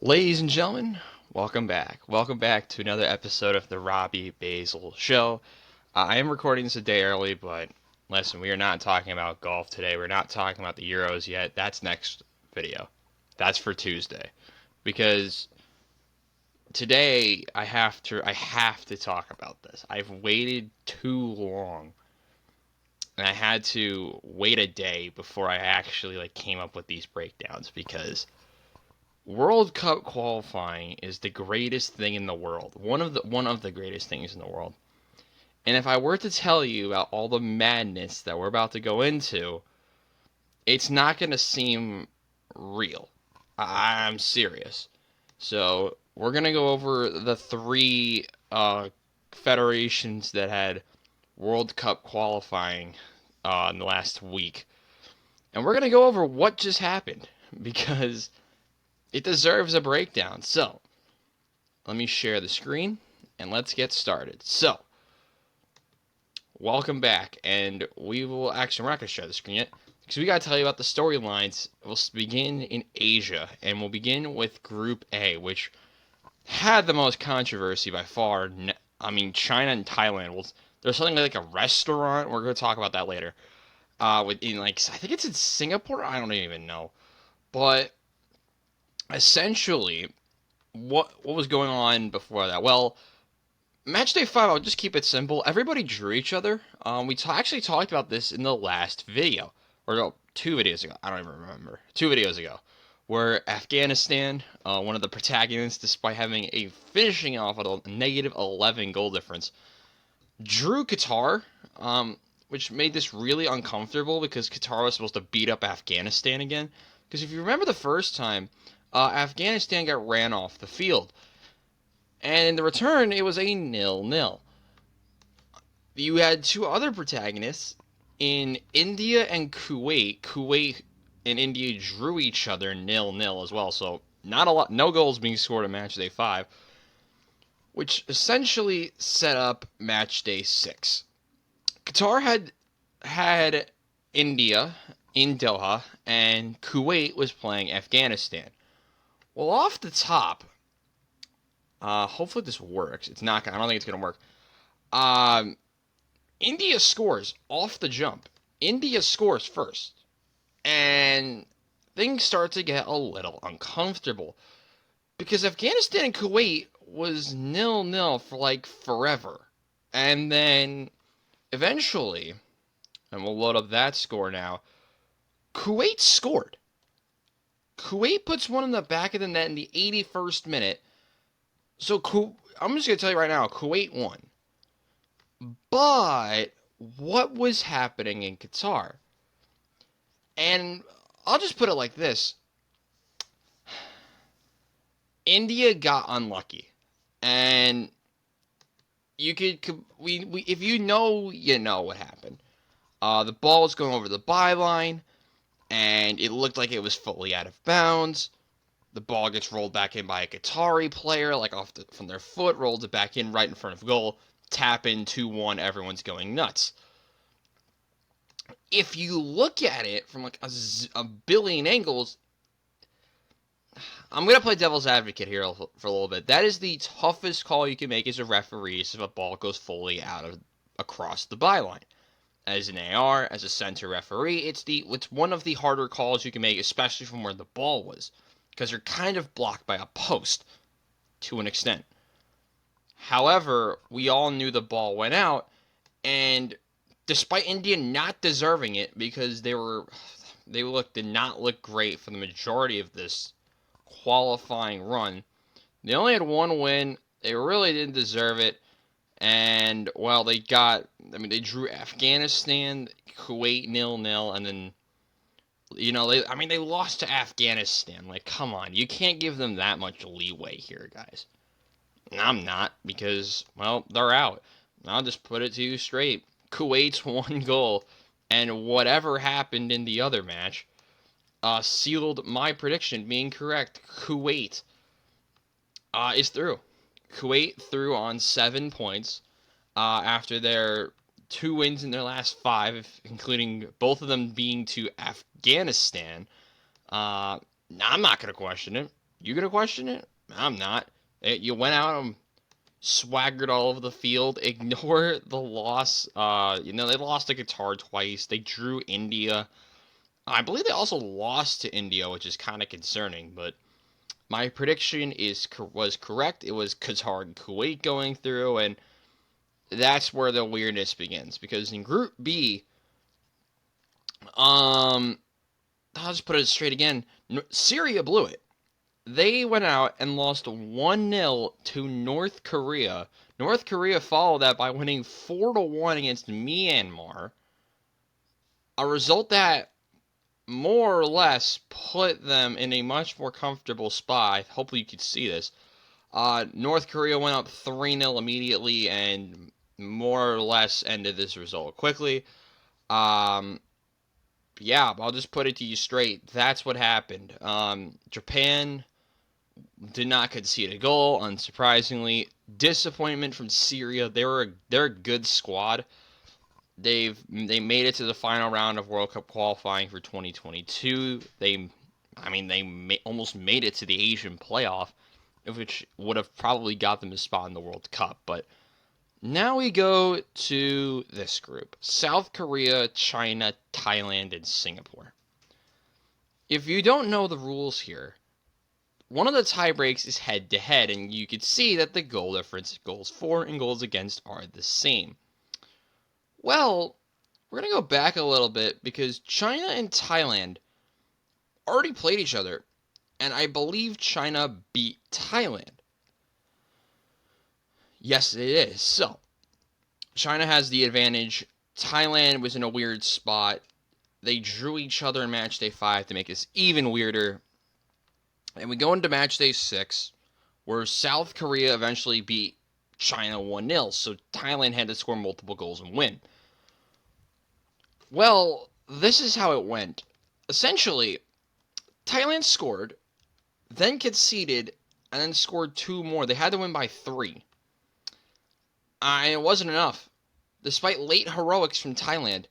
Ladies and gentlemen, welcome back. Welcome back to another episode of the Robbie Basel Show. I am recording this a day early, but listen, we are not talking about golf today. We're not talking about the Euros yet. That's next video. That's for Tuesday. Because today I have to talk about this. I've waited too long. And I had to wait a day before I actually came up with these breakdowns because World Cup qualifying is the greatest thing in the world. One of the greatest things in the world. And if I were to tell you about all the madness that we're about to go into, it's not going to seem real. I'm serious. So, we're going to go over the three federations that had World Cup qualifying in the last week. And we're going to go over what just happened because it deserves a breakdown. So, let me share the screen and let's get started. So, welcome back, and we're not going to share the screen yet because we got to tell you about the storylines. We'll begin in Asia, and we'll begin with Group A, which had the most controversy by far. I mean, China and Thailand. Well, there's something like a restaurant. We're going to talk about that later. I think it's in Singapore. I don't even know, but essentially, what was going on before that? Well, match day 5, I'll just keep it simple. Everybody drew each other. We actually talked about this in the last video, or no, 2 videos ago. I don't even remember. 2 videos ago, where Afghanistan, one of the protagonists, despite having a finishing off at a negative 11 goal difference, drew Qatar, which made this really uncomfortable because Qatar was supposed to beat up Afghanistan again. Because if you remember the first time, Afghanistan got ran off the field. And in the return, it was a 0-0. You had two other protagonists in India and Kuwait. Kuwait and India drew each other 0-0 as well. So not a lot, no goals being scored in match day 5, which essentially set up match day 6. Qatar had India in Doha, and Kuwait was playing Afghanistan. Well, off the top, hopefully this works. It's not. I don't think it's gonna work. Um, India scores off the jump. India scores first, and things start to get a little uncomfortable because Afghanistan and Kuwait was 0-0 for forever, and then eventually, and we'll load up that score now. Kuwait scored. Kuwait puts one in the back of the net in the 81st minute. So I'm just gonna tell you right now, Kuwait won. But what was happening in Qatar? And I'll just put it like this. India got unlucky. And you could we if you know, you know what happened. The ball was going over the byline, and it looked like it was fully out of bounds. The ball gets rolled back in by a Qatari player, from their foot, rolls it back in right in front of goal. Tap in 2-1, everyone's going nuts. If you look at it from a billion angles, I'm gonna play devil's advocate here for a little bit. That is the toughest call you can make as a referee if a ball goes fully across the byline. As an AR, as a center referee, it's one of the harder calls you can make, especially from where the ball was, because you're kind of blocked by a post to an extent. However, we all knew the ball went out, and despite India not deserving it because did not look great for the majority of this qualifying run. They only had one win. They really didn't deserve it. And well, they drew Afghanistan, Kuwait 0-0, and then they lost to Afghanistan. Come on, you can't give them that much leeway here, guys. And I'm not, because well, they're out. I'll just put it to you straight. Kuwait's one goal, and whatever happened in the other match, sealed my prediction being correct. Kuwait is through. Kuwait through on 7 points after their 2 wins in their last 5, including both of them being to Afghanistan. I'm not going to question it. You gonna question it? I'm not. You went out and swaggered all over the field. Ignore the loss. They lost to Qatar twice. They drew India. I believe they also lost to India, which is kind of concerning. But my prediction was correct. It was Qatar and Kuwait going through, and that's where the weirdness begins. Because in Group B, I'll just put it straight again. Syria blew it. They went out and lost 1-0 to North Korea. North Korea followed that by winning 4-1 against Myanmar, a result that more or less put them in a much more comfortable spot. Hopefully you could see this. North Korea went up 3-0 immediately and more or less ended this result quickly. Yeah, I'll just put it to you straight. That's what happened. Japan did not concede a goal, unsurprisingly. Disappointment from Syria. They're a good squad. They made it to the final round of World Cup qualifying for 2022. Almost made it to the Asian playoff, which would have probably got them a spot in the World Cup. But now we go to this group: South Korea, China, Thailand, and Singapore. If you don't know the rules here, one of the tie breaks is head to head, and you can see that the goal difference, goals for and goals against, are the same. Well, we're going to go back a little bit because China and Thailand already played each other, and I believe China beat Thailand. Yes, it is. So, China has the advantage. Thailand was in a weird spot. They drew each other in match day 5 to make this even weirder. And we go into match day 6, where South Korea eventually beat China 1-0, so Thailand had to score multiple goals and win. Well, this is how it went. Essentially, Thailand scored, then conceded, and then scored 2 more. They had to win by 3. And it wasn't enough. Despite late heroics from Thailand,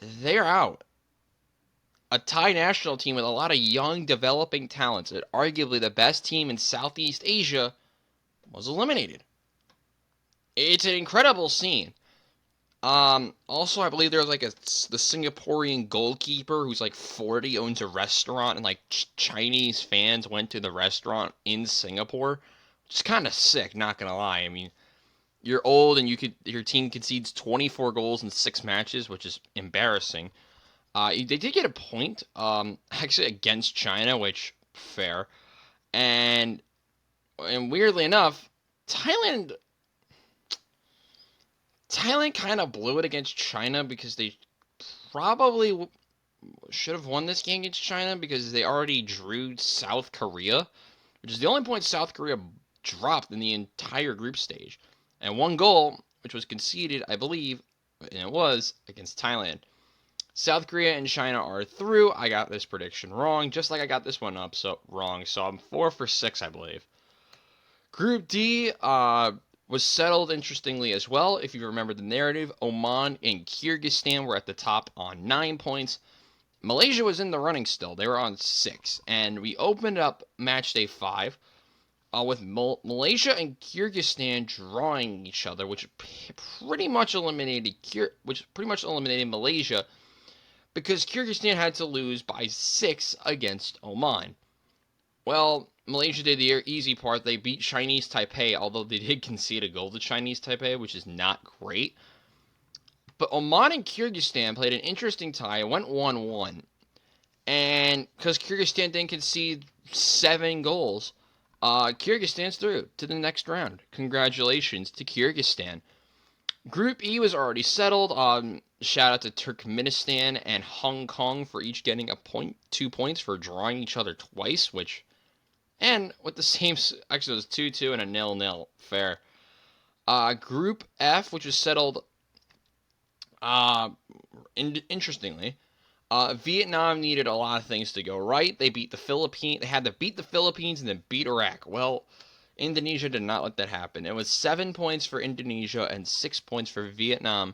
they're out. A Thai national team with a lot of young, developing talents, and arguably the best team in Southeast Asia, was eliminated. It's an incredible scene. Also, I believe there's the Singaporean goalkeeper who's like 40, owns a restaurant, and like Chinese fans went to the restaurant in Singapore, which is kind of sick. Not gonna lie. I mean, you're old and your team concedes 24 goals in 6 matches, which is embarrassing. They did get a point, actually against China, which fair, and weirdly enough, Thailand kind of blew it against China because they probably should have won this game against China because they already drew South Korea, which is the only point South Korea dropped in the entire group stage. And 1 goal, which was conceded, I believe, and it was, against Thailand. South Korea and China are through. I got this prediction wrong, just like I got this one wrong. So I'm 4 for 6, I believe. Group D was settled interestingly as well. If you remember the narrative, Oman and Kyrgyzstan were at the top on 9 points. Malaysia was in the running still. They were on 6. And we opened up match day 5 with Malaysia and Kyrgyzstan drawing each other, which pretty much eliminated Malaysia because Kyrgyzstan had to lose by 6 against Oman. Well, Malaysia did the easy part. They beat Chinese Taipei, although they did concede a goal to Chinese Taipei, which is not great. But Oman and Kyrgyzstan played an interesting tie. It went 1-1. And because Kyrgyzstan didn't concede 7 goals, Kyrgyzstan's through to the next round. Congratulations to Kyrgyzstan. Group E was already settled. Shout out to Turkmenistan and Hong Kong for each getting 2 points for drawing each other twice, and with the same, actually it was 2-2 and a 0-0. Fair. Group F, which was settled, interestingly, Vietnam needed a lot of things to go right. They beat the Philippines. They had to beat the Philippines and then beat Iraq. Well, Indonesia did not let that happen. It was 7 points for Indonesia and 6 points for Vietnam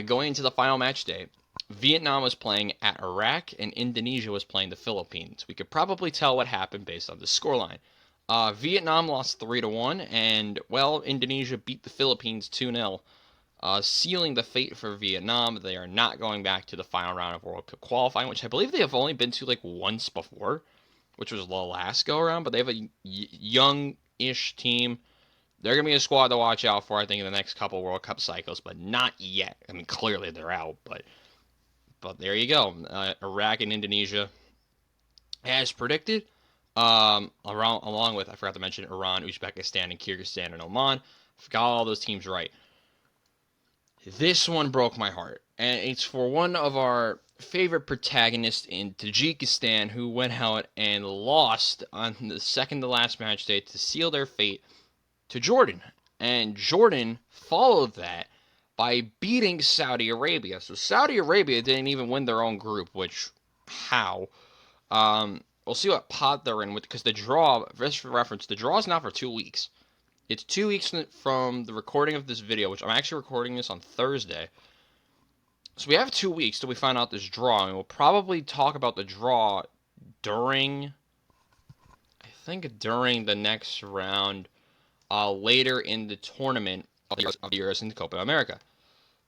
going into the final match day. Vietnam was playing at Iraq, and Indonesia was playing the Philippines. We could probably tell what happened based on the scoreline. Vietnam lost 3-1, and well, Indonesia beat the Philippines 2-0, sealing the fate for Vietnam. They are not going back to the final round of World Cup qualifying, which I believe they have only been to like once before, which was the last go around. But they have a young-ish team. They're going to be a squad to watch out for, I think, in the next couple World Cup cycles, but not yet. I mean, clearly they're out, but there you go. Iraq and Indonesia, as predicted. Along with, I forgot to mention, Iran, Uzbekistan, and Kyrgyzstan and Oman. Got all those teams right. This one broke my heart, and it's for one of our favorite protagonists in Tajikistan, who went out and lost on the second to last match day to seal their fate to Jordan. And Jordan followed that by beating Saudi Arabia. So Saudi Arabia didn't even win their own group, which, how? We'll see what pot they're in with, because the draw, just for reference, the draw is not for 2 weeks. It's 2 weeks from the recording of this video, which I'm actually recording this on Thursday. So we have 2 weeks till we find out this draw, and we'll probably talk about the draw during the next round, later in the tournament of the Euros and the Copa America.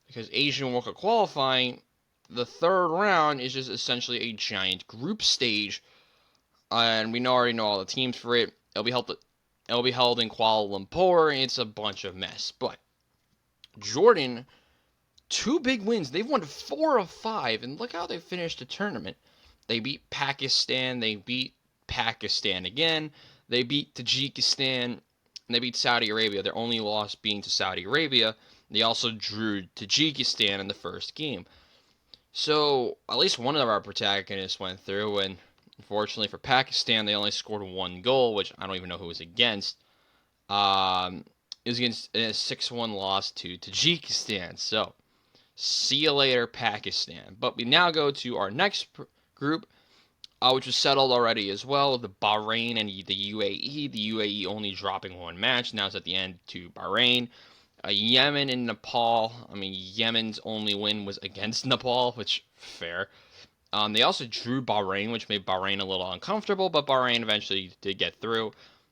Because Asian World Cup qualifying, the third round is just essentially a giant group stage, and we already know all the teams for it. It'll be held in Kuala Lumpur, and it's a bunch of mess. But Jordan, 2 big wins. They've won 4 of 5, and look how they finished the tournament. They beat Pakistan. They beat Pakistan again. They beat Tajikistan. And they beat Saudi Arabia. Their only loss being to Saudi Arabia. They also drew Tajikistan in the first game. So at least one of our protagonists went through, and unfortunately for Pakistan, they only scored 1 goal, which I don't even know who it was against. It was against a 6-1 loss to Tajikistan. So, see you later, Pakistan. But we now go to our next group, which was settled already as well. The Bahrain and the UAE. The UAE only dropping 1 match. Now it's at the end to Bahrain. Yemen and Nepal. I mean, Yemen's only win was against Nepal, which, fair. They also drew Bahrain, which made Bahrain a little uncomfortable, but Bahrain eventually did get through.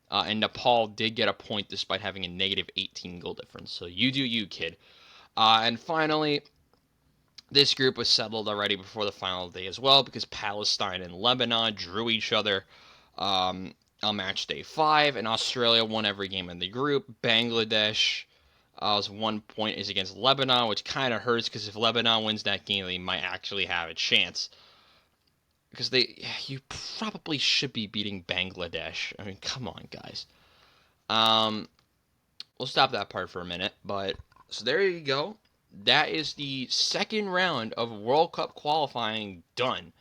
And Nepal did get a point despite having a negative 18 goal difference. So you do you, kid. And finally, this group was settled already before the final day as well, because Palestine and Lebanon drew each other on match day 5, and Australia won every game in the group. Bangladesh was 1 point is against Lebanon, which kind of hurts, because if Lebanon wins that game, they might actually have a chance. Because you probably should be beating Bangladesh. I mean, come on, guys. We'll stop that part for a minute. But, so there you go. That is the second round of World Cup qualifying done.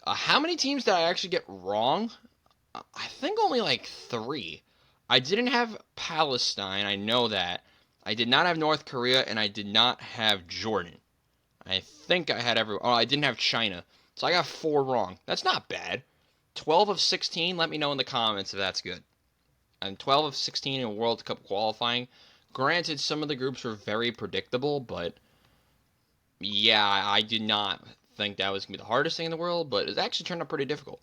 How many teams did I actually get wrong? I think only like 3. I didn't have Palestine, I know that. I did not have North Korea, and I did not have Jordan. I think I had I didn't have China. So I got 4 wrong. That's not bad. 12 of 16, let me know in the comments if that's good. And 12 of 16 in World Cup qualifying. Granted, some of the groups were very predictable, but yeah, I did not think that was going to be the hardest thing in the world, but it actually turned out pretty difficult.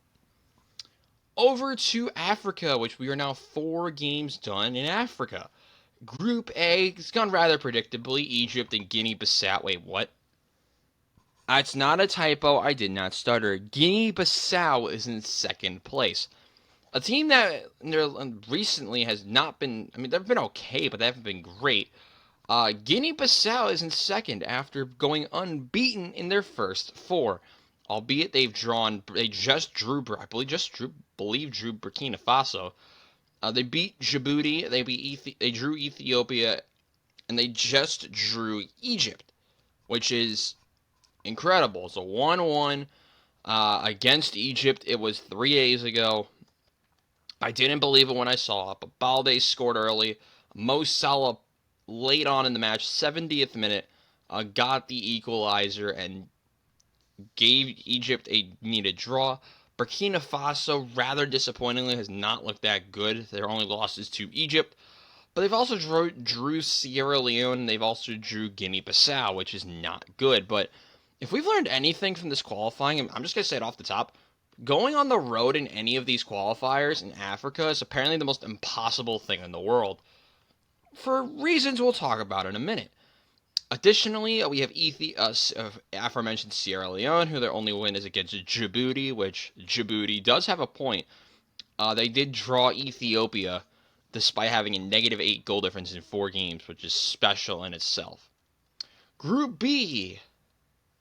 Over to Africa, which we are now 4 games done in Africa. Group A, it's gone rather predictably. Egypt and Guinea-Bissau. Wait, what? It's not a typo. I did not stutter. Guinea-Bissau is in second place. A team that recently has not been... I mean, they've been okay, but they haven't been great. Guinea-Bissau is in second after going unbeaten in their first 4. Albeit they just drew Burkina Faso. They beat Djibouti, they drew Ethiopia, and they just drew Egypt, which is incredible. It's a 1-1 against Egypt. It was 3 days ago. I didn't believe it when I saw it, but Balde scored early. Mo Salah late on in the match, 70th minute, got the equalizer and gave Egypt a needed draw. Burkina Faso, rather disappointingly, has not looked that good. Their only losses to Egypt. But they've also drew Sierra Leone, and they've also drew Guinea-Bissau, which is not good. But If we've learned anything from this qualifying, I'm just going to say it off the top. Going on the road in any of these qualifiers in Africa is apparently the most impossible thing in the world, for reasons we'll talk about in a minute. Additionally, we have aforementioned Sierra Leone, who their only win is against Djibouti, which Djibouti does have a point. They did draw Ethiopia, despite having a -8 goal difference in 4 games, which is special in itself. Group B.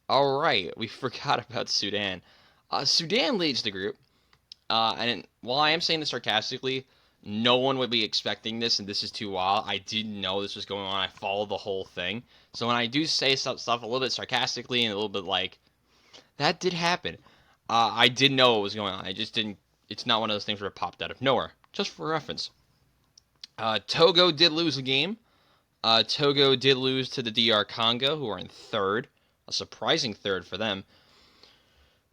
All right, we forgot about Sudan. Sudan leads the group, and while I am saying this sarcastically, no one would be expecting this, and this is too wild. I didn't know this was going on. I followed the whole thing. So when I do say stuff a little bit sarcastically and a little bit like, that did happen, I did know what was going on. I just didn't. It's not one of those things where it popped out of nowhere. Just for reference. Togo did lose a game. Togo did lose to the DR Congo, who are in third. A surprising third for them.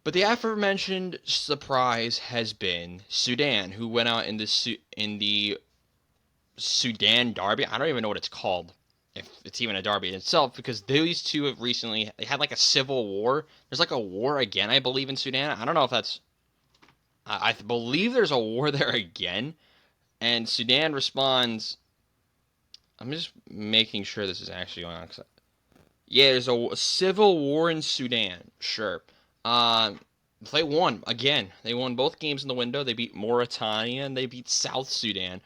But the aforementioned surprise has been Sudan, who went out in the Sudan Derby. I don't even know what it's called, if it's even a derby in itself, because these two have recently they had like a civil war. There's like a war again, I believe, in Sudan. I don't know if that's. I believe there's a war there again, and Sudan responds. I'm just making sure this is actually going on. Yeah, there's a civil war in Sudan. Sure. Uh, they won again. They won both games in the window. They beat Mauritania and they beat South Sudan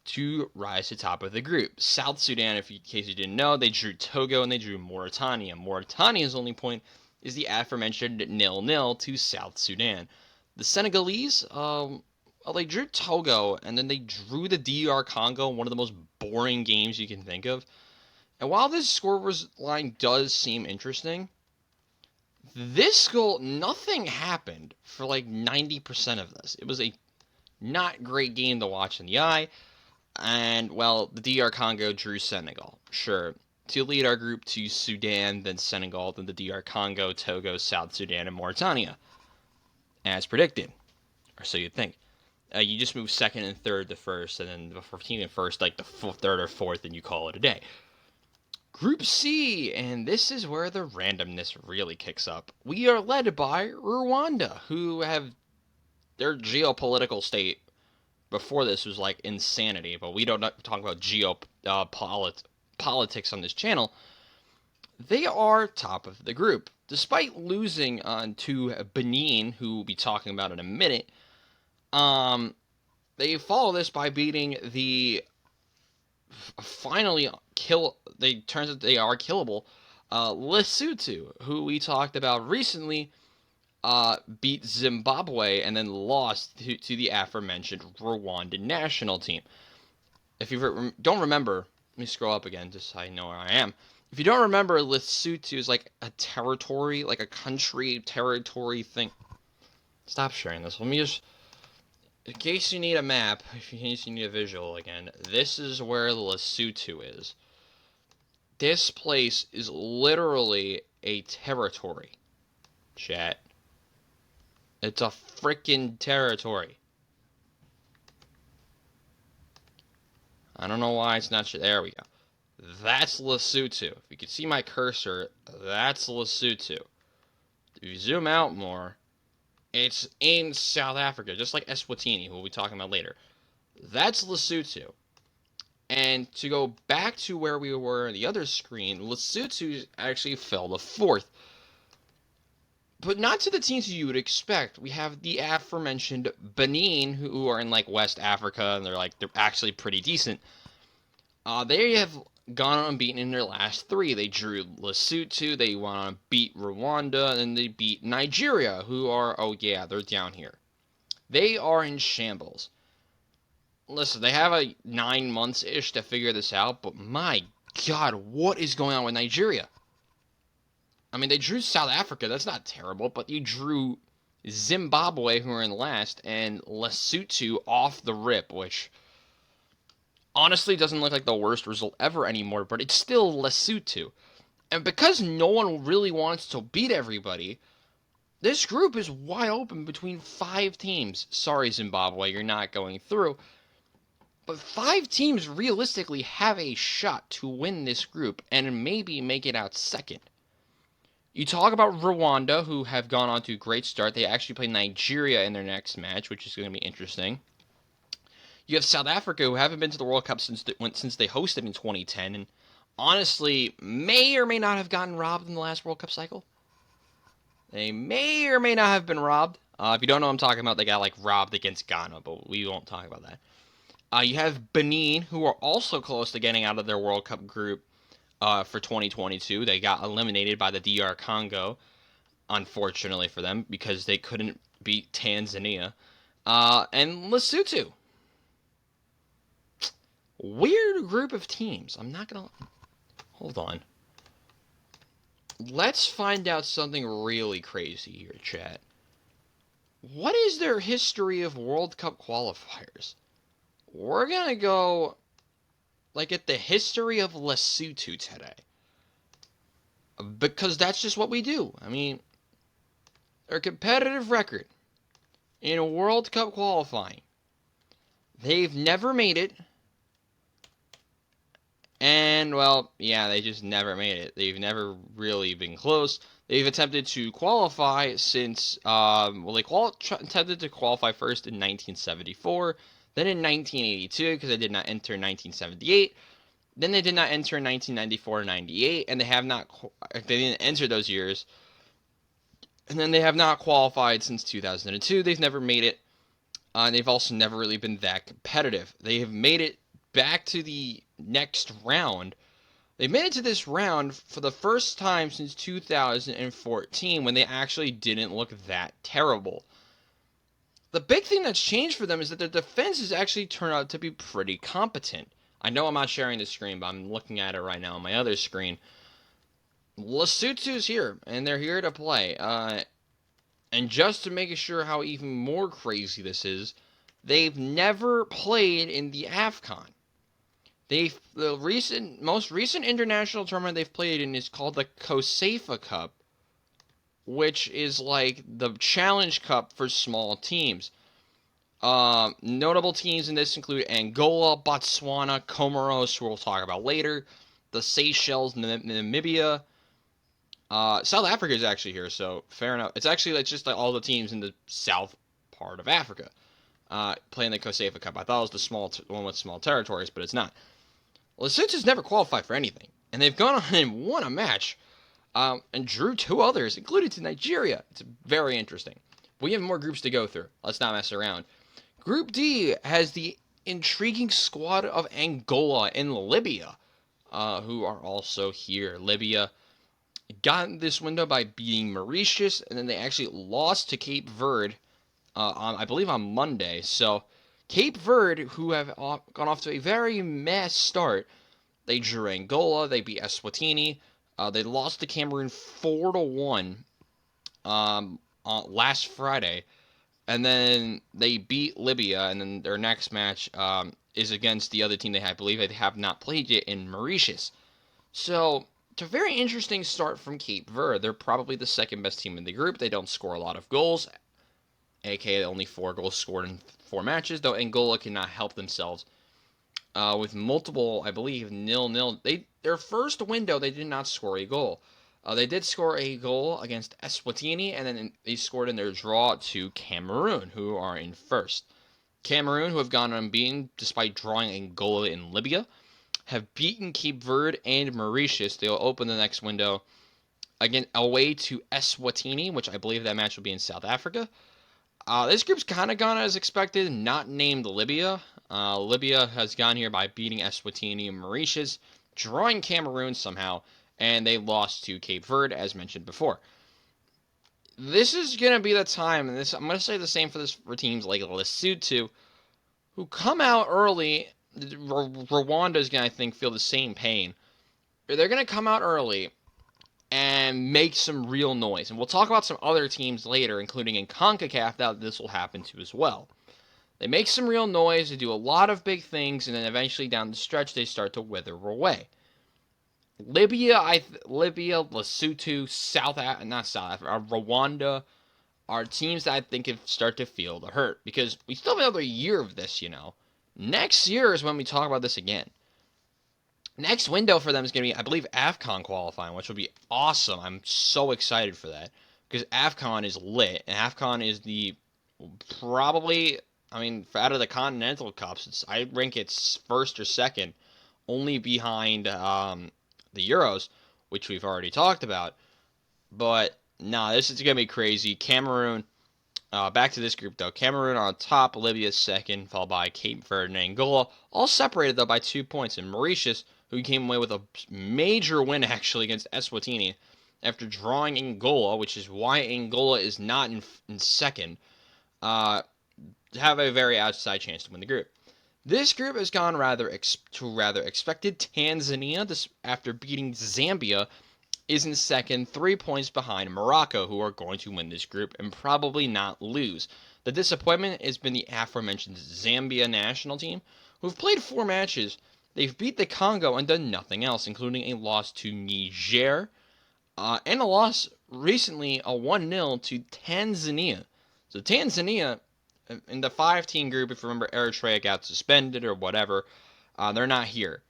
to rise to top of the group. South Sudan, in case you didn't know, they drew Togo and they drew Mauritania. Mauritania's only point is the aforementioned 0-0 to South Sudan. The Senegalese, they drew Togo and then they drew the DR Congo, one of the most boring games you can think of. And while this score line does seem interesting, this goal, nothing happened for like 90% of this. It was a not great game to watch in the eye. And, well, the DR Congo drew Senegal. Sure. To lead our group to Sudan, then Senegal, then the DR Congo, Togo, South Sudan, and Mauritania. As predicted. Or so you'd think. You just move second and third to first, and then the 14th and first, like the third or fourth, and you call it a day. Group C, and this is where the randomness really kicks up. We are led by Rwanda, who have their geopolitical state before this was like insanity, but we don't talk about politics on this channel. They are top of the group, despite losing to Benin, who we'll be talking about in a minute. They follow this by beating the finally turns out they are killable. Lesotho, who we talked about recently, beat Zimbabwe and then lost to the aforementioned Rwandan national team. If you don't remember, let me scroll up again just so I know where I am. If you don't remember, Lesotho is like a territory, like a country territory thing. Stop sharing this. Let me just, in case you need a map, in case you need a visual again, this is where Lesotho is. This place is literally a territory. Chat. It's a freaking territory. I don't know why it's not. There we go. That's Lesotho. If you can see my cursor, that's Lesotho. If you zoom out more, it's in South Africa, just like Eswatini, who we'll be talking about later. That's Lesotho. And to go back to where we were on the other screen, Lesotho actually fell to fourth. But not to the teams you would expect. We have the aforementioned Benin, who are in like West Africa, and they're actually pretty decent. They have gone unbeaten in their last 3. They drew Lesotho, they went on to beat Rwanda, and they beat Nigeria, who are, they're down here. They are in shambles. Listen, they have a 9 months-ish to figure this out, but my God, what is going on with Nigeria? I mean, they drew South Africa, that's not terrible, but you drew Zimbabwe, who are in last, and Lesotho off the rip, which honestly doesn't look like the worst result ever anymore, but it's still Lesotho. And because no one really wants to beat everybody, this group is wide open between 5 teams. Sorry, Zimbabwe, you're not going through. But 5 teams realistically have a shot to win this group and maybe make it out second. You talk about Rwanda, who have gone on to a great start. They actually play Nigeria in their next match, which is going to be interesting. You have South Africa, who haven't been to the World Cup since they hosted in 2010, and honestly may or may not have gotten robbed in the last World Cup cycle. They may or may not have been robbed. If you don't know what I'm talking about, they got like robbed against Ghana, but we won't talk about that. You have Benin, who are also close to getting out of their World Cup group for 2022. They got eliminated by the DR Congo, unfortunately for them, because they couldn't beat Tanzania. And Lesotho. Weird group of teams. I'm not going to... Hold on. Let's find out something really crazy here, chat. What is their history of World Cup qualifiers? We're going to go like at the history of Lesotho today. Because that's just what we do. I mean, their competitive record in World Cup qualifying. They've never made it. And, well, yeah, they just never made it. They've never really been close. They've attempted to qualify since, they attempted to qualify first in 1974, then in 1982, because they did not enter in 1978. Then they did not enter in 1994 and 98, and they didn't enter those years. And then they have not qualified since 2002. They've never made it. And they've also never really been that competitive. They have made it back to the next round. They made it to this round for the first time since 2014, when they actually didn't look that terrible. The big thing that's changed for them is that their defense has actually turned out to be pretty competent. I know I'm not sharing the screen, but I'm looking at it right now on my other screen. Lesotho's here, and they're here to play. And just to make sure how even more crazy this is, they've never played in the AFCON. The most recent international tournament they've played in is called the COSAFA Cup, which is like the Challenge Cup for small teams. Notable teams in this include Angola, Botswana, Comoros, who we'll talk about later, the Seychelles, Namibia. South Africa is actually here, so fair enough. It's actually just like all the teams in the south part of Africa playing the COSAFA Cup. I thought it was the one with small territories, but it's not. Lesotho's never qualified for anything, and they've gone on and won a match and drew two others, including to Nigeria. It's very interesting. We have more groups to go through. Let's not mess around. Group D has the intriguing squad of Angola and Libya, who are also here. Libya got in this window by beating Mauritius, and then they actually lost to Cape Verde, I believe on Monday. So Cape Verde, who have gone off to a very mess start, they drew Angola, they beat Eswatini, they lost to Cameroon 4-1 last Friday, and then they beat Libya, and then their next match is against the other team I believe they have not played yet in Mauritius. So it's a very interesting start from Cape Verde. They're probably the second best team in the group. They don't score a lot of goals, aka only 4 goals scored in 4 matches, though Angola cannot help themselves with multiple, I believe, 0-0. Their first window, they did not score a goal. They did score a goal against Eswatini, and then they scored in their draw to Cameroon, who are in first. Cameroon, who have gone unbeaten despite drawing Angola and Libya, have beaten Cape Verde and Mauritius. They'll open the next window again away to Eswatini, which I believe that match will be in South Africa. This group's kind of gone as expected, not named Libya. Libya has gone here by beating Eswatini and Mauritius, drawing Cameroon somehow, and they lost to Cape Verde, as mentioned before. This is going to be the time, and I'm going to say the same for teams like Lesotho, who come out early. Rwanda is going to, I think, feel the same pain. They're going to come out early and make some real noise. And we'll talk about some other teams later, including in CONCACAF, that this will happen to as well. They make some real noise, they do a lot of big things, and then eventually down the stretch, they start to wither away. Libya, Lesotho, Rwanda are teams that I think start to feel the hurt, because we still have another year of this, Next year is when we talk about this again. Next window for them is going to be, I believe, AFCON qualifying, which will be awesome. I'm so excited for that because AFCON is lit, and AFCON is the probably, I mean, out of the Continental Cups, I rank it's first or second, only behind the Euros, which we've already talked about. But nah, this is gonna be crazy. Cameroon. Back to this group though. Cameroon on top, Libya second, followed by Cape Verde and Angola, all separated though by 2 points. And Mauritius, who came away with a major win actually against Eswatini after drawing Angola, which is why Angola is not in second, uh, have a very outside chance to win the group. This group has gone rather expected. Tanzania, after beating Zambia, is in second, 3 points behind Morocco, who are going to win this group and probably not lose. The disappointment has been the aforementioned Zambia national team, who've played 4 matches. They've beat the Congo and done nothing else, including a loss to Niger and a loss recently, a 1-0 to Tanzania. So Tanzania, in the 5-team group, if you remember, Eritrea got suspended or whatever, they're not here.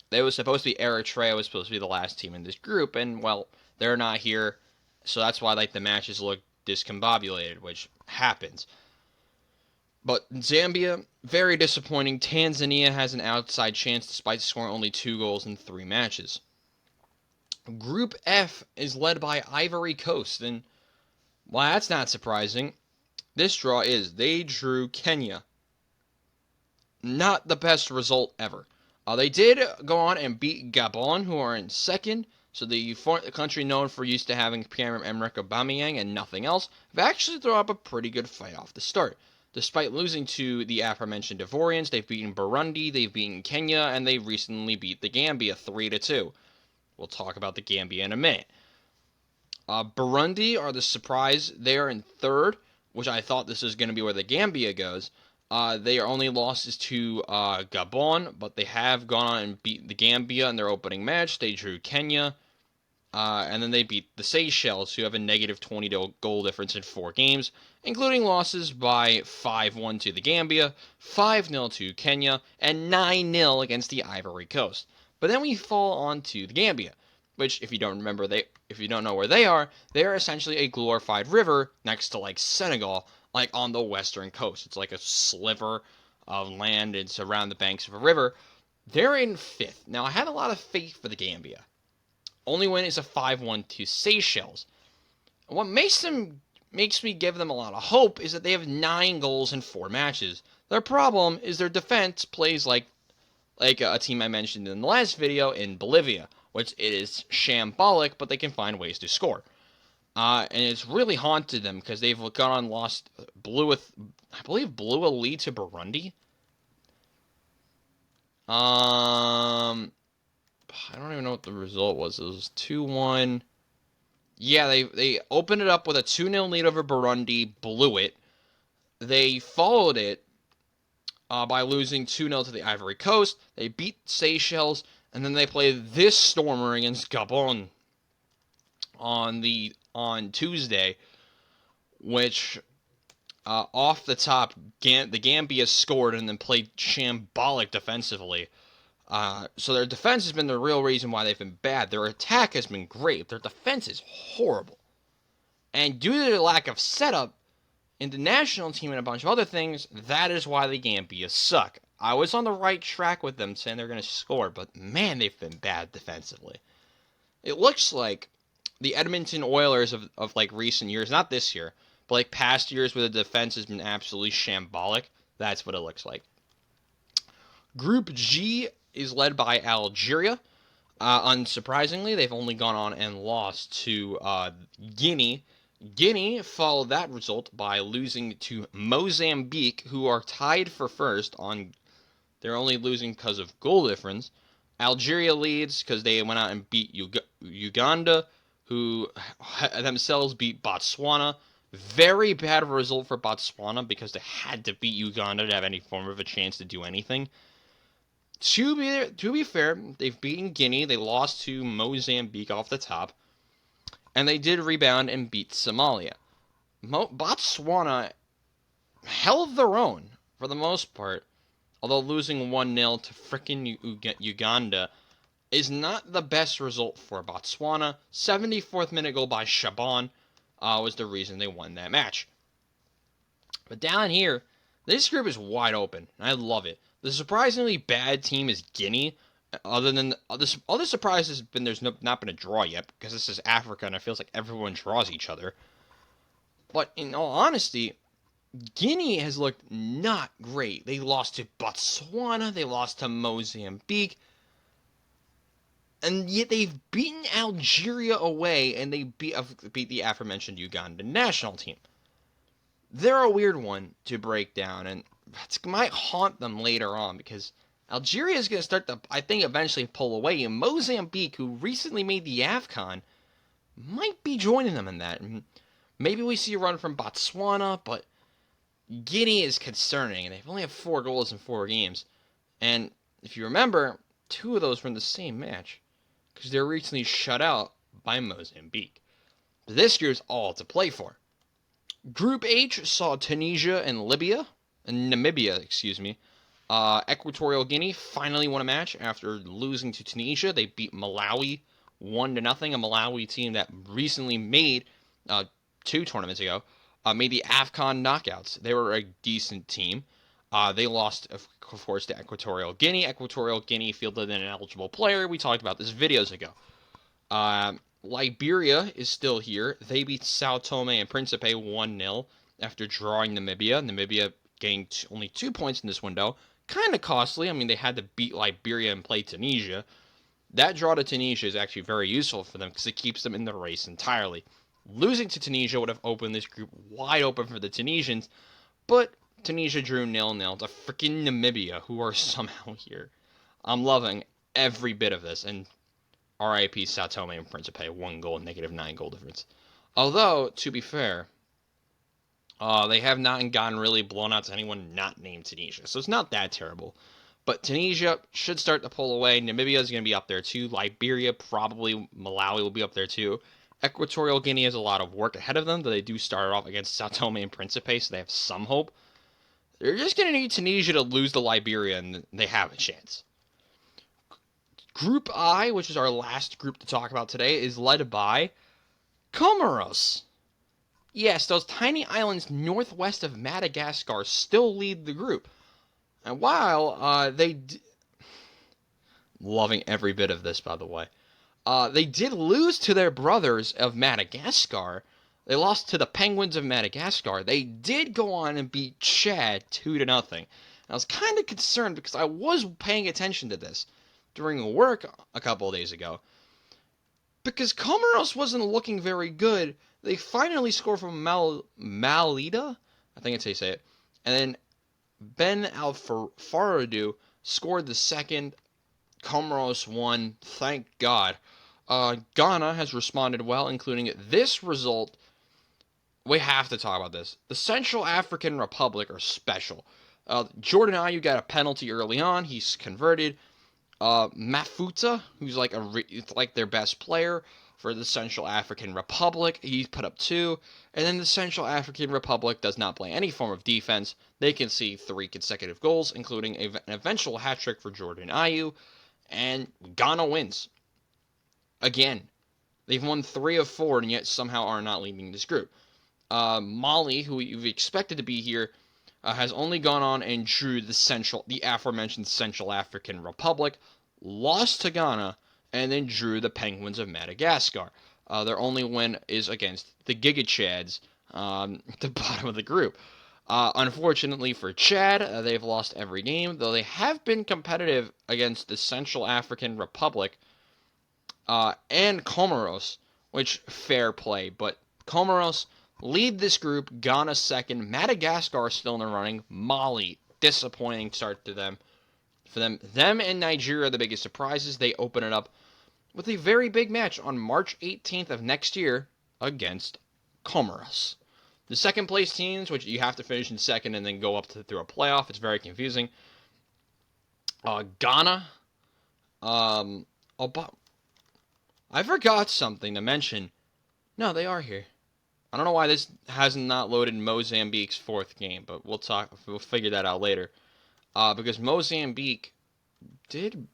They was supposed to be Eritrea was supposed to be the last team in this group, and well, they're not here, so that's why like the matches look discombobulated, which happens. But Zambia, very disappointing. Tanzania has an outside chance despite scoring only 2 goals in 3 matches. Group F is led by Ivory Coast, and why that's not surprising. This draw is they drew Kenya. Not the best result ever. They did go on and beat Gabon, who are in second. So the country known for used to having Pierre-Emerick Aubameyang and nothing else, have actually thrown up a pretty good fight off the start. Despite losing to the aforementioned Ivorians, they've beaten Burundi, they've beaten Kenya, and they recently beat the Gambia 3-2. We'll talk about the Gambia in a minute. Burundi are the surprise. They are in third, which I thought this was going to be where the Gambia goes. They are only losses to Gabon, but they have gone on and beat the Gambia in their opening match. They drew Kenya, and then they beat the Seychelles, who have a negative 20 goal difference in 4 games, including losses by 5-1 to the Gambia, 5-0 to Kenya, and 9-0 against the Ivory Coast. But then we fall on to the Gambia, which, if you don't know where they are essentially a glorified river next to like Senegal, like on the western coast. It's like a sliver of land. It's around the banks of a river. They're in 5th. Now, I have a lot of faith for the Gambia. Only win is a 5-1 to Seychelles. And what makes me give them a lot of hope is that they have 9 goals in 4 matches. Their problem is their defense plays like a team I mentioned in the last video in Bolivia, which is shambolic, but they can find ways to score. And it's really haunted them because they've gone on lost, blew a lead to Burundi. I don't even know what the result was. It was 2-1. Yeah, they opened it up with a 2-0 lead over Burundi, blew it. They followed it by losing 2-0 to the Ivory Coast. They beat Seychelles, and then they played this stormer against Gabon on Tuesday, which off the top, the Gambia scored and then played shambolic defensively. So their defense has been the real reason why they've been bad. Their attack has been great. Their defense is horrible. And due to their lack of setup in the national team and a bunch of other things, that is why the Gambia suck. I was on the right track with them saying they're going to score, but man, they've been bad defensively. It looks like the Edmonton Oilers of like recent years, not this year, but like past years where the defense has been absolutely shambolic. That's what it looks like. Group G is led by Algeria. Unsurprisingly, they've only gone on and lost to Guinea. Guinea followed that result by losing to Mozambique, who are tied for first on. They're only losing because of goal difference. Algeria leads because they went out and beat Uganda, who themselves beat Botswana. Very bad result for Botswana because they had to beat Uganda to have any form of a chance to do anything. To be fair, they've beaten Guinea. They lost to Mozambique off the top. And they did rebound and beat Somalia. Botswana held their own for the most part, although losing 1-0 to frickin' Uganda is not the best result for Botswana. 74th minute goal by Shaban was the reason they won that match. But down here, this group is wide open, and I love it. The surprisingly bad team is Guinea. Other than other surprise has been not been a draw yet, because this is Africa and it feels like everyone draws each other. But in all honesty, Guinea has looked not great. They lost to Botswana, they lost to Mozambique, and yet they've beaten Algeria away, and they beat the aforementioned Ugandan national team. They're a weird one to break down, and it might haunt them later on because Algeria is going to start to, I think, eventually pull away, and Mozambique, who recently made the AFCON, might be joining them in that. And maybe we see a run from Botswana, but Guinea is concerning, and they've only had 4 goals in 4 games. And if you remember, 2 of those were in the same match because they were recently shut out by Mozambique. But this year's all to play for. Group H saw Tunisia and Namibia, excuse me. Equatorial Guinea finally won a match after losing to Tunisia. They beat Malawi 1-0. A Malawi team that recently made 2 tournaments ago made the AFCON knockouts. They were a decent team. They lost, of course, to Equatorial Guinea. Equatorial Guinea fielded an ineligible player. We talked about this videos ago. Liberia is still here. They beat Sao Tome and Principe 1-0 after drawing Namibia. Namibia gained only 2 points in this window. Kind of costly. I mean, they had to beat Liberia and play Tunisia. That draw to Tunisia is actually very useful for them because it keeps them in the race entirely. Losing to Tunisia would have opened this group wide open for the Tunisians, but Tunisia drew 0-0 to freaking Namibia, who are somehow here. I'm loving every bit of this, and RIP Sao Tome and Principe, 1 goal, -9 goal difference. Although, to be fair, they have not gotten really blown out to anyone not named Tunisia, so it's not that terrible. But Tunisia should start to pull away. Namibia is going to be up there too. Liberia, probably Malawi will be up there too. Equatorial Guinea has a lot of work ahead of them, though they do start off against Sao Tome and Principe, so they have some hope. They're just going to need Tunisia to lose to Liberia, and they have a chance. Group I, which is our last group to talk about today, is led by Comoros. Yes, those tiny islands northwest of Madagascar still lead the group. And while loving every bit of this, by the way, they did lose to their brothers of Madagascar. They lost to the Penguins of Madagascar. They did go on and beat Chad 2-0. And I was kind of concerned because I was paying attention to this during work a couple of days ago. Because Comoros wasn't looking very good, they finally scored from Malida, I think it's how you say it, and then Ben Al-Faradu scored the second. Comoros won, thank God. Ghana has responded well, including this result. We have to talk about this. The Central African Republic are special. Jordan Ayew got a penalty early on. He's converted. Mafuta, who's like their best player for the Central African Republic, he's put up 2. And then the Central African Republic does not play any form of defense. They can see 3 consecutive goals, including an eventual hat trick for Jordan Ayew. And Ghana wins. Again, they've won 3 of 4 and yet somehow are not leading this group. Mali, who you've expected to be here, has only gone on and drew the aforementioned Central African Republic, lost to Ghana, and then drew the Penguins of Madagascar. Their only win is against the Giga Chads, at the bottom of the group. Unfortunately for Chad, they've lost every game, though they have been competitive against the Central African Republic and Comoros, which fair play, but Comoros lead this group, Ghana second, Madagascar still in the running, Mali, disappointing start to them. For them and Nigeria are the biggest surprises. They open it up with a very big match on March 18th of next year against Comoros. The second place teams, which you have to finish in second and then go up through a playoff, it's very confusing. Ghana, I forgot something to mention. No, they are here. I don't know why this has not loaded Mozambique's 4th game, but we'll figure that out later. Because Mozambique did...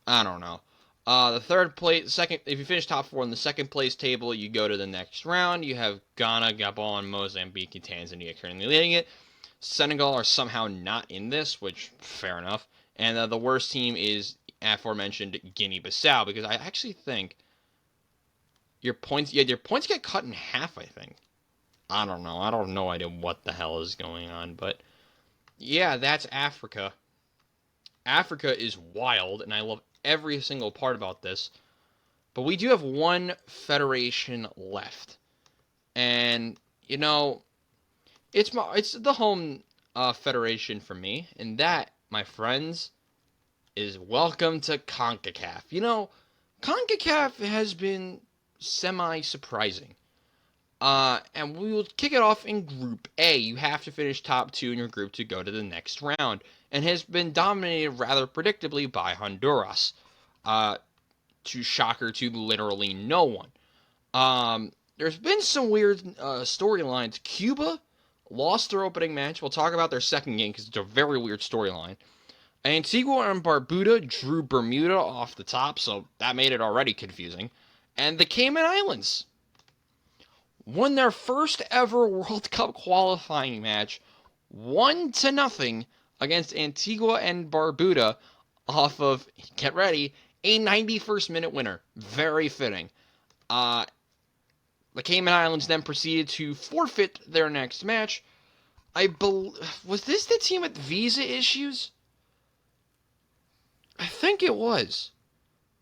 I don't know. The third place, second, if you finish top four in the second place table, you go to the next round. You have Ghana, Gabon, Mozambique, and Tanzania currently leading it. Senegal are somehow not in this, which fair enough. And the worst team is aforementioned Guinea-Bissau, because I actually think your points get cut in half. I think. I don't know. I don't have no idea what the hell is going on, but yeah, that's Africa. Africa is wild, and I love every single part about this. But we do have one federation left, and it's the home federation for me, and that, my friends, is welcome to CONCACAF. CONCACAF has been semi-surprising. And we will kick it off in Group A. You have to finish top two in your group to go to the next round, and has been dominated rather predictably by Honduras. To shocker to literally no one. There's been some weird storylines. Cuba lost their opening match. We'll talk about their second game because it's a very weird storyline. Antigua and Barbuda drew Bermuda off the top, so that made it already confusing. And the Cayman Islands won their first ever World Cup qualifying match 1-0 against Antigua and Barbuda off of, get ready, a 91st minute winner. Very fitting. The Cayman Islands then proceeded to forfeit their next match. Was this the team with visa issues? I think it was.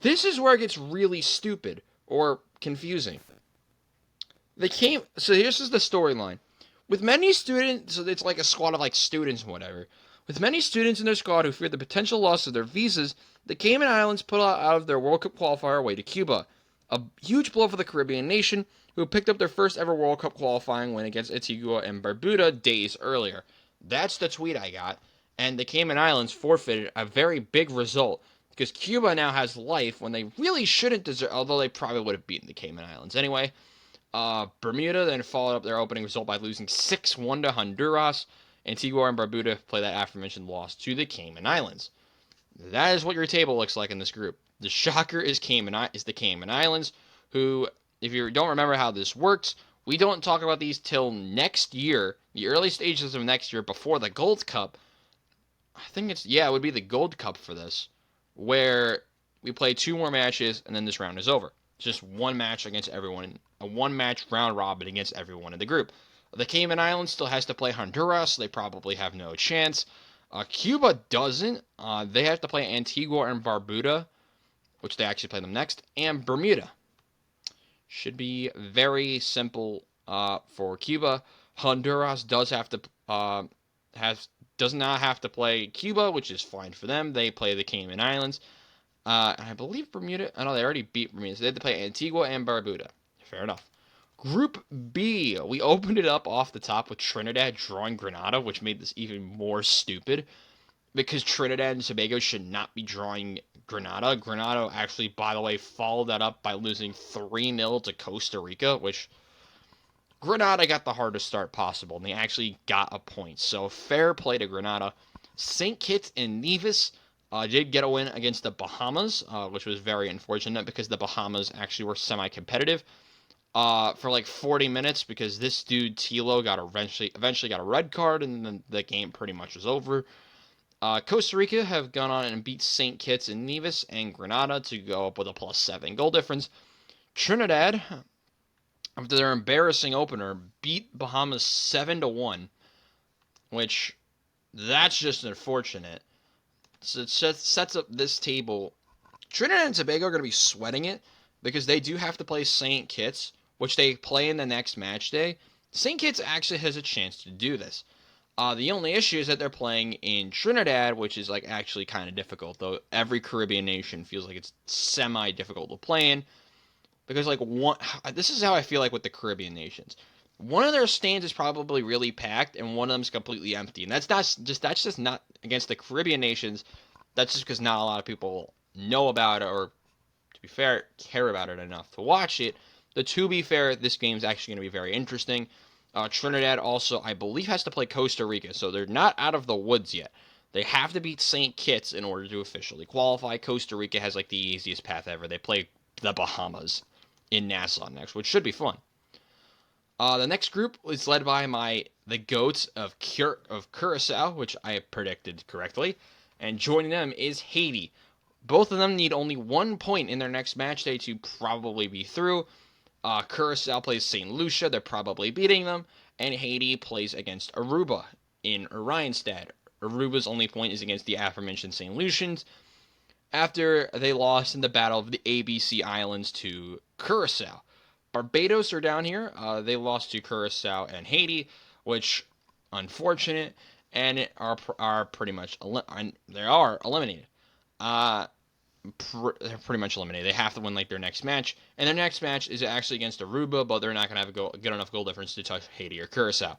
This is where it gets really stupid or confusing. So here's the storyline. With many students, so it's like a squad of like students and whatever. With many students in their squad who feared the potential loss of their visas, the Cayman Islands put out of their World Cup qualifier away to Cuba. A huge blow for the Caribbean nation, who picked up their first ever World Cup qualifying win against Antigua and Barbuda days earlier. That's the tweet I got. And the Cayman Islands forfeited a very big result, because Cuba now has life when they really shouldn't deserve, although they probably would have beaten the Cayman Islands anyway. Bermuda then followed up their opening result by losing 6-1 to Honduras. Antigua and Barbuda play that aforementioned loss to the Cayman Islands. That is what your table looks like in this group. The shocker is the Cayman Islands, who, if you don't remember how this works, we don't talk about these till next year, the early stages of next year, before the Gold Cup. I think it would be the Gold Cup for this, where we play 2 more matches and then this round is over. It's just one match against everyone, a one-match round robin against everyone in the group. The Cayman Islands still has to play Honduras, so they probably have no chance. Cuba doesn't. They have to play Antigua and Barbuda, which they actually play them next, and Bermuda. Should be very simple for Cuba. Honduras does not have to play Cuba, which is fine for them. They play the Cayman Islands. I believe Bermuda. I know they already beat Bermuda, so they had to play Antigua and Barbuda. Fair enough. Group B, we opened it up off the top with Trinidad drawing Grenada, which made this even more stupid, because Trinidad and Tobago should not be drawing Grenada. Grenada actually, by the way, followed that up by losing 3-0 to Costa Rica, which Grenada got the hardest start possible, and they actually got a point. So fair play to Grenada. St. Kitts and Nevis did get a win against the Bahamas, which was very unfortunate because the Bahamas actually were semi-competitive for like 40 minutes, because this dude Tilo eventually got a red card, and then the game pretty much was over. Costa Rica have gone on and beat St. Kitts and Nevis and Grenada to go up with a +7 goal difference. Trinidad, after their embarrassing opener, beat Bahamas 7-1, which that's just unfortunate. So it sets up this table. Trinidad and Tobago are going to be sweating it because they do have to play St. Kitts, which they play in the next match day. St. Kitts actually has a chance to do this. The only issue is that they're playing in Trinidad, which is like actually kind of difficult, though every Caribbean nation feels like it's semi-difficult to play in, because this is how I feel like with the Caribbean nations. One of their stands is probably really packed, and one of them is completely empty, and that's just not against the Caribbean nations. That's just because not a lot of people know about it, or, to be fair, care about it enough to watch it. To be fair, this game is actually going to be very interesting. Trinidad also, I believe, has to play Costa Rica, so they're not out of the woods yet. They have to beat St. Kitts in order to officially qualify. Costa Rica has like the easiest path ever. They play the Bahamas in Nassau next, which should be fun. The next group is led by the goats of Curacao, which I predicted correctly, and joining them is Haiti. Both of them need only 1 point in their next match day to probably be through. Curacao plays St. Lucia, they're probably beating them, and Haiti plays against Aruba in Orionstad. Aruba's only point is against the aforementioned St. Lucians after they lost in the Battle of the ABC Islands to Curacao. Barbados are down here. They lost to Curacao and Haiti, which unfortunate, and are pretty much they are eliminated. They're pretty much eliminated. They have to win like their next match, and their next match is actually against Aruba, but they're not gonna have a good enough goal difference to touch Haiti or Curacao.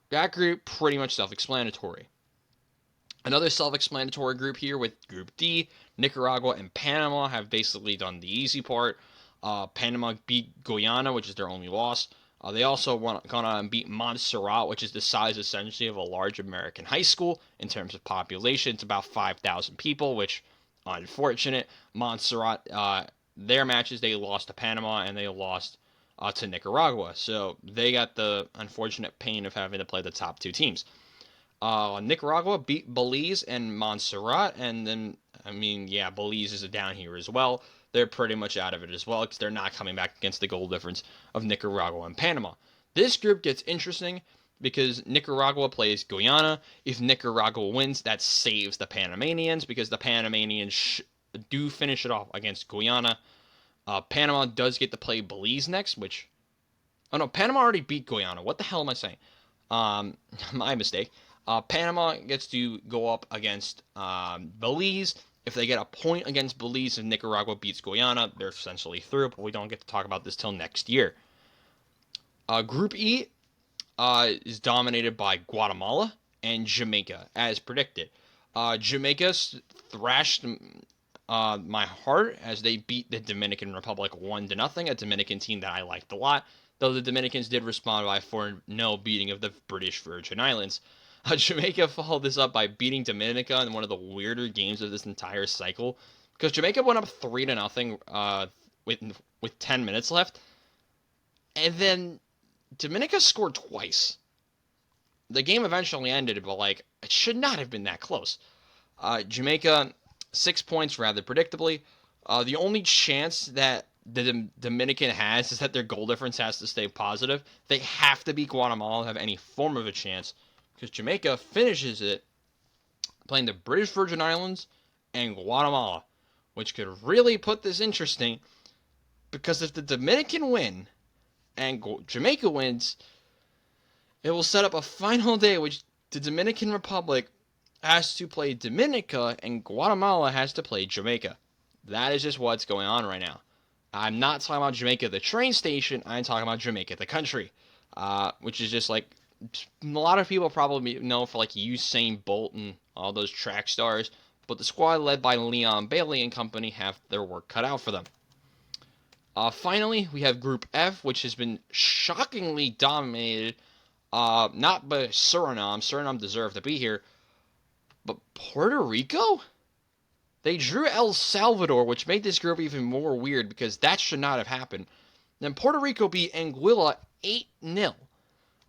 That group pretty much self-explanatory. Another self-explanatory group here with Group D, Nicaragua and Panama have basically done the easy part. Panama beat Guyana, which is their only loss. They also gone on and beat Montserrat, which is the size essentially of a large American high school in terms of population. It's about 5,000 people, which unfortunate. Montserrat, their matches they lost to Panama and they lost to Nicaragua, so they got the unfortunate pain of having to play the top two teams. Nicaragua beat Belize and Montserrat, and then, Belize is down here as well. They're pretty much out of it as well because they're not coming back against the goal difference of Nicaragua and Panama. This group gets interesting because Nicaragua plays Guyana. If Nicaragua wins, that saves the Panamanians because the Panamanians do finish it off against Guyana. Panama does get to play Belize next, which... Oh no, Panama already beat Guyana. What the hell am I saying? My mistake. Panama gets to go up against Belize. If they get a point against Belize and Nicaragua beats Guyana, they're essentially through, but we don't get to talk about this till next year. Group E is dominated by Guatemala and Jamaica, as predicted. Jamaica thrashed my heart as they beat the Dominican Republic 1-0, a Dominican team that I liked a lot, though the Dominicans did respond by a 4-0 beating of the British Virgin Islands. Jamaica followed this up by beating Dominica in one of the weirder games of this entire cycle, because Jamaica went up 3-0 with 10 minutes left, and then Dominica scored twice. The game eventually ended, but it should not have been that close. Jamaica, 6 points rather predictably. The only chance that the Dominican has is that their goal difference has to stay positive. They have to beat Guatemala to have any form of a chance, because Jamaica finishes it playing the British Virgin Islands and Guatemala, which could really put this interesting, because if the Dominican win and Jamaica wins, it will set up a final day which the Dominican Republic has to play Dominica and Guatemala has to play Jamaica. That is just what's going on right now. I'm not talking about Jamaica, the train station. I'm talking about Jamaica, the country, which is just a lot of people probably know for Usain Bolt and all those track stars, but the squad led by Leon Bailey and company have their work cut out for them. Finally, we have Group F, which has been shockingly dominated, not by Suriname. Suriname deserved to be here, but Puerto Rico? They drew El Salvador, which made this group even more weird because that should not have happened. Then Puerto Rico beat Anguilla 8-0,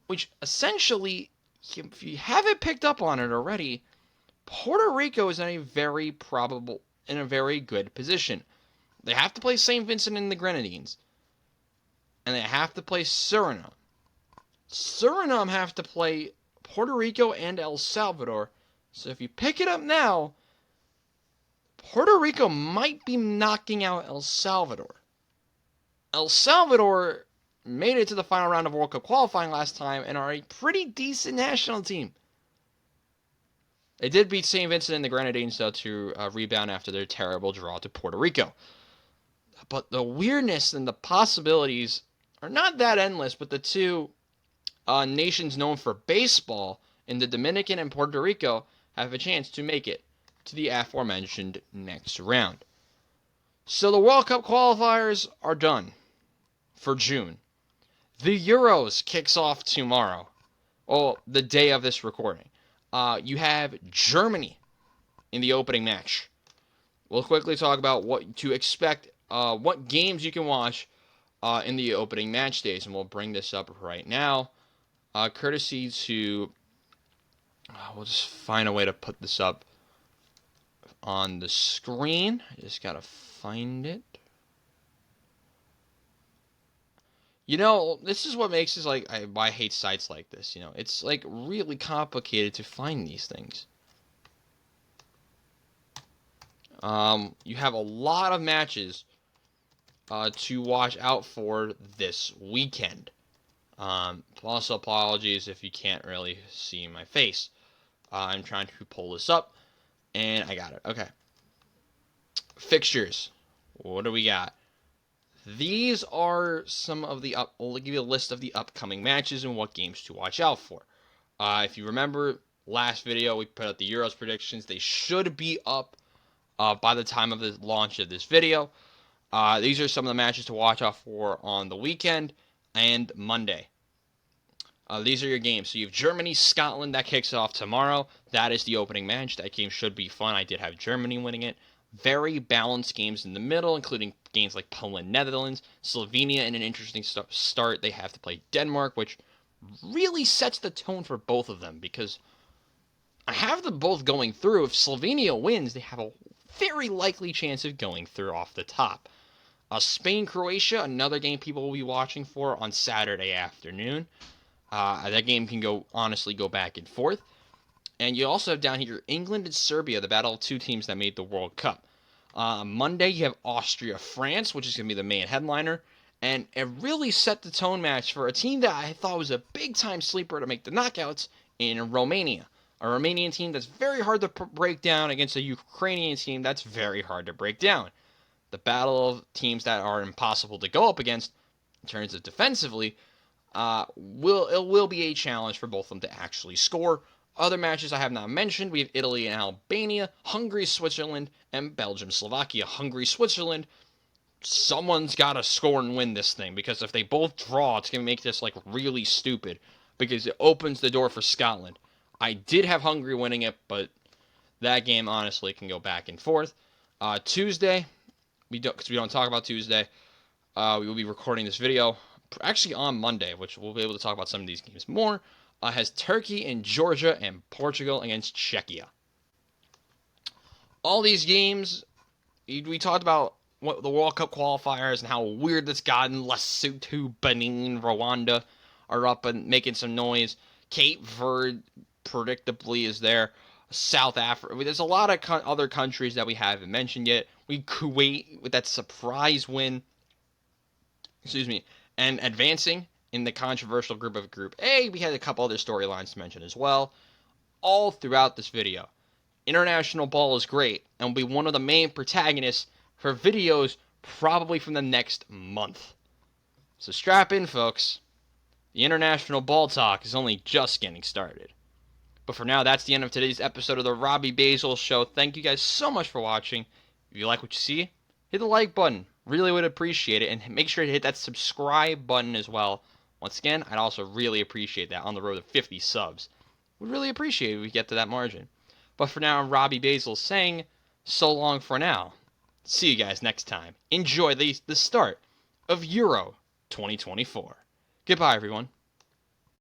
which essentially, if you haven't picked up on it already, Puerto Rico is in a very good position. They have to play St. Vincent and the Grenadines, and they have to play Suriname. Suriname have to play Puerto Rico and El Salvador, so if you pick it up now, Puerto Rico might be knocking out El Salvador. El Salvador made it to the final round of World Cup qualifying last time and are a pretty decent national team. They did beat St. Vincent and the Grenadines, though, to rebound after their terrible draw to Puerto Rico. But the weirdness and the possibilities are not that endless, but the two nations known for baseball in the Dominican and Puerto Rico have a chance to make it to the aforementioned next round. So the World Cup qualifiers are done for June. The Euros kicks off tomorrow. The day of this recording. You have Germany in the opening match. We'll quickly talk about what to expect, what games you can watch in the opening match days, and we'll bring this up right now. Courtesy to, we'll just find a way to put this up on the screen. I just gotta find it. This is what makes this like why I hate sites like this. It's like really complicated to find these things. You have a lot of matches to watch out for this weekend. Also, apologies if you can't really see my face. I'm trying to pull this up, and I got it. Okay. Fixtures. What do we got? These are some of the I'll give you a list of the upcoming matches and what games to watch out for. If you remember last video, we put out the Euros predictions. They should be up by the time of the launch of this video. These are some of the matches to watch out for on the weekend and Monday. These are your games. So you have Germany, Scotland. That kicks off tomorrow. That is the opening match. That game should be fun. I did have Germany winning it. Very balanced games in the middle, including games like Poland, Netherlands, Slovenia in an interesting start. They have to play Denmark, which really sets the tone for both of them because I have them both going through. If Slovenia wins, they have a very likely chance of going through off the top. Spain, Croatia, another game people will be watching for on Saturday afternoon. That game can honestly go back and forth. And you also have down here England and Serbia, the battle of two teams that made the World Cup. Monday, you have Austria, France, which is going to be the main headliner. And it really set the tone match for a team that I thought was a big-time sleeper to make the knockouts in Romania. A Romanian team that's very hard to break down against a Ukrainian team that's very hard to break down. The battle of teams that are impossible to go up against in terms of defensively will be a challenge for both of them to actually score. Other matches I have not mentioned, we have Italy and Albania, Hungary, Switzerland, and Belgium, Slovakia. Hungary, Switzerland, someone's got to score and win this thing, because if they both draw, it's going to make this like really stupid, because it opens the door for Scotland. I did have Hungary winning it, but that game honestly can go back and forth. Tuesday, because we don't talk about Tuesday, we will be recording this video actually on Monday, which we'll be able to talk about some of these games more. Has Turkey and Georgia and Portugal against Czechia. All these games, we talked about what the World Cup qualifiers and how weird that's gotten. Lesotho, Benin, Rwanda are up and making some noise. Cape Verde, predictably, is there. South Africa. There's a lot of other countries that we haven't mentioned yet. Kuwait with that surprise win. And advancing in the controversial group of Group A. We had a couple other storylines to mention as well, all throughout this video. International ball is great, and will be one of the main protagonists for videos probably from the next month. So strap in, folks. The international ball talk is only just getting started. But for now, that's the end of today's episode of the Robbie Basel Show. Thank you guys so much for watching. If you like what you see, hit the like button. Really would appreciate it. And make sure to hit that subscribe button as well. Once again, I'd also really appreciate that on the road to 50 subs. Would really appreciate it if we get to that margin. But for now, I'm Robbie Basel saying so long for now. See you guys next time. Enjoy the start of Euro 2024. Goodbye, everyone.